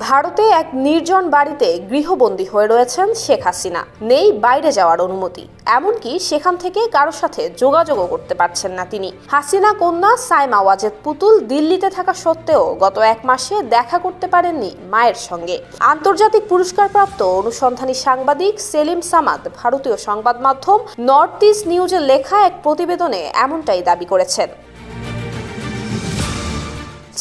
ভারতে এক নির্জন বাড়িতে গৃহবন্দী হয়ে রয়েছেন শেখ হাসিনা। নেই বাইরে যাওয়ার অনুমতি, এমনকি সেখান থেকে কারোর সাথে যোগাযোগও করতে পারছেন না তিনি। হাসিনা কন্যা সাইমা ওয়াজেদ পুতুল দিল্লিতে থাকা সত্ত্বেও গত এক মাসে দেখা করতে পারেননি মায়ের সঙ্গে। আন্তর্জাতিক পুরস্কারপ্রাপ্ত অনুসন্ধানী সাংবাদিক সেলিম সামাদ ভারতীয় সংবাদ মাধ্যম নর্থ ইস্ট নিউজে লেখা এক প্রতিবেদনে এমনটাই দাবি করেছেন।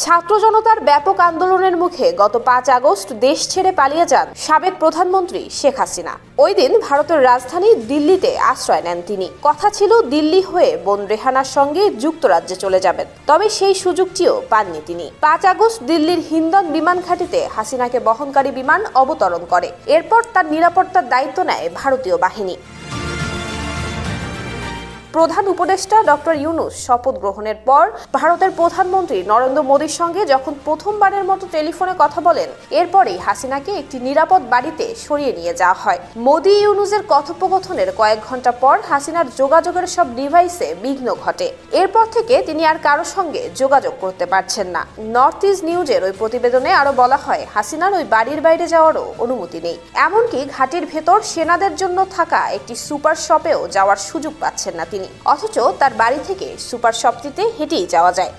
ছাত্র জনতার ব্যাপক আন্দোলনের মুখে গত 5 আগস্ট দেশ ছেড়ে পালিয়ে যান সাবেক প্রধানমন্ত্রী শেখ হাসিনা। ওই দিন ভারতের রাজধানী দিল্লিতে আশ্রয় নেন তিনি। কথা ছিল দিল্লি হয়ে বোন রেহানার সঙ্গে যুক্তরাজ্যে চলে যাবেন, তবে সেই সুযোগটিও পাননি তিনি। 5 আগস্ট দিল্লির হিন্ডন বিমান ঘাঁটিতে হাসিনাকে বহনকারী বিমান অবতরণ করে। এরপর তার নিরাপত্তার দায়িত্ব নেয় ভারতীয় বাহিনী। প্রধান উপদেষ্টা ডক্টর ইউনূস শপথ গ্রহণের পর ভারতের প্রধানমন্ত্রী নরেন্দ্র মোদীর সঙ্গে যখন প্রথমবারের মতো টেলিফোনে কথা বলেন, এরপরেই হাসিনাকে একটি নিরাপদ বাড়িতে সরিয়ে নিয়ে যাওয়া হয়। মোদী ইউনূসের কথোপকথনের কয়েক ঘন্টা পর হাসিনার যোগাযোগের সব ডিভাইসে বিঘ্ন ঘটে। এরপর থেকে তিনি আর কারোর সঙ্গে যোগাযোগ করতে পারছেন না। নর্থ ইস্ট নিউজের ওই প্রতিবেদনে আরো বলা হয়, হাসিনার ওই বাড়ির বাইরে যাওয়ারও অনুমতি নেই। এমনকি ঘাটির ভেতর সেনাদের জন্য থাকা একটি সুপার শপেও যাওয়ার সুযোগ পাচ্ছেন না তিনি। অথচ তার বাড়ি থেকে সুপার শপটিতে হেঁটেই যাওয়া যায়।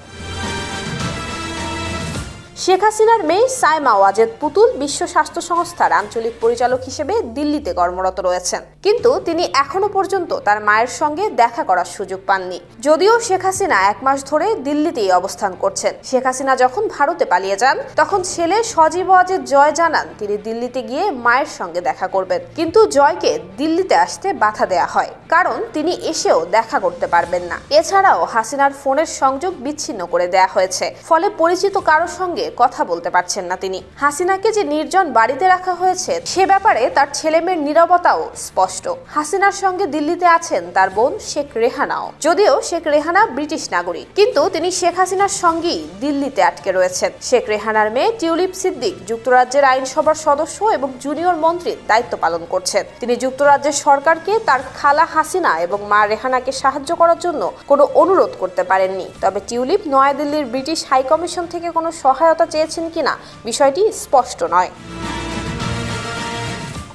শেখ হাসিনার মেয়ে সাইমা ওয়াজেদ পুতুল বিশ্ব স্বাস্থ্য সংস্থার আঞ্চলিক পরিচালক হিসেবে দিল্লিতে কর্মরত রয়েছেন, কিন্তু তিনি এখনো পর্যন্ত তার মায়ের সঙ্গে দেখা করার সুযোগ পাননি। যদিও শেখ হাসিনা 1 মাস ধরে দিল্লিতেই অবস্থান করছেন। শেখ হাসিনা যখন ভারতে পালিয়ে যান, তখন ছেলে সজীব ওয়াজেদ জয় জানান তিনি দিল্লিতে গিয়ে মায়ের সঙ্গে দেখা করবেন, কিন্তু জয়কে দিল্লিতে আসতে বাধা দেয়া হয়, কারণ তিনি এসেও দেখা করতে পারবেন না। এছাড়াও হাসিনার ফোনের সংযোগ বিচ্ছিন্ন করে দেয়া হয়েছে, ফলে পরিচিত কারোর সঙ্গে কথা বলতে পারছেন না তিনি। হাসিনাকে যে নির্জন বাড়িতে রাখা হয়েছে সে ব্যাপারে তার ছেলেমেয়ের নীরবতাও স্পষ্ট। হাসিনার সঙ্গে দিল্লিতে আছেন তার বোন শেখ রেহানাও। যদিও শেখ রেহানা ব্রিটিশ নাগরিক, কিন্তু তিনি শেখ হাসিনার সঙ্গেই দিল্লিতে আটকে রয়েছেন। শেখ রেহানার মেয়ে টিউলিপ সিদ্দিক যুক্তরাজ্যের আইনসভার সদস্য এবং জুনিয়র মন্ত্রীর দায়িত্ব পালন করছেন। তিনি যুক্তরাজ্যের সরকারকে তার খালা হাসিনা এবং মা রেহানাকে সাহায্য করার জন্য কোনো অনুরোধ করতে পারেননি। তবে টিউলিপ নয়াদিল্লির ব্রিটিশ হাইকমিশন থেকে কোনো সহায়তা চেয়েছেন কিনা বিষয়টি স্পষ্ট নয়।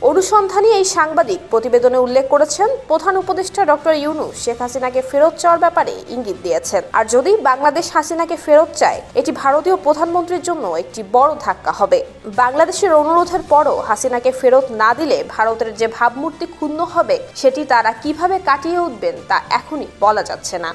অনুসন্ধানী এই সাংবাদিক প্রতিবেদনে উল্লেখ করেছেন, প্রধান উপদেষ্টা ডক্টর ইউনূস শেখ হাসিনাকে ফেরত চাওয়ার ব্যাপারে ইঙ্গিত দিয়েছেন। আর যদি বাংলাদেশ হাসিনাকে ফেরত চায়, এটি ভারতীয় প্রধানমন্ত্রীর জন্য একটি বড় ধাক্কা হবে। বাংলাদেশের অনুরোধের পরও হাসিনাকে ফেরত না দিলে ভারতের যে ভাবমূর্তি ক্ষুণ্ণ হবে, সেটি তারা কিভাবে কাটিয়ে উঠবেন তা এখনই বলা যাচ্ছে না।